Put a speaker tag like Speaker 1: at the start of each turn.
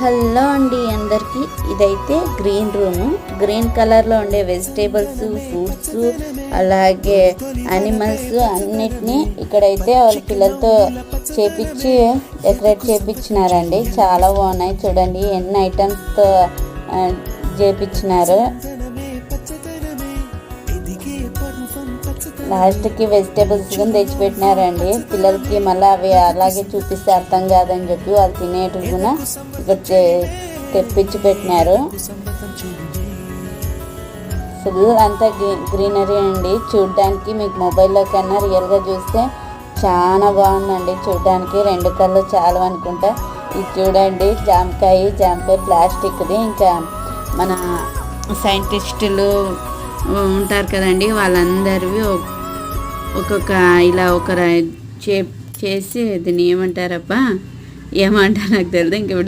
Speaker 1: Hello అండి అందరికీ, ఇదైతే గ్రీన్ రూము. గ్రీన్ కలర్లో ఉండే వెజిటేబుల్స్, ఫ్రూట్స్, అలాగే యానిమల్స్ అన్నిటినీ ఇక్కడైతే వాళ్ళ పిల్లలతో చేపించి డెకరేట్ చేపించినారండి. చాలా బాగున్నాయి, చూడండి ఎన్ని ఐటమ్స్తో చేపించినారు. లాస్ట్కి వెజిటేబుల్స్ కూడా తెచ్చిపెట్టినారండి పిల్లలకి. మళ్ళీ అవి అలాగే చూపిస్తే అర్థం కాదని చెప్పి వాళ్ళు తినేటివి కూడా ఇక్కడ తెప్పించి పెట్టినారు. ఫుల్ అంతా గ్రీనరీ అండి. చూడ్డానికి మీకు మొబైల్లో కన్నా రియల్గా చూస్తే చాలా బాగుందండి. చూడ్డానికి 2 కళ్ళు చాలు అనుకుంటా. ఇది చూడండి, జామకాయ ప్లాస్టిక్ది. ఇంకా మన సైంటిస్టులు ఉంటారు కదండి, వాళ్ళందరివి ఒక్కొక్క ఇలా ఒక చేసి దీన్ని ఏమంటారబ్బా, ఏమంటారు నాకు తెలియదు. ఇంక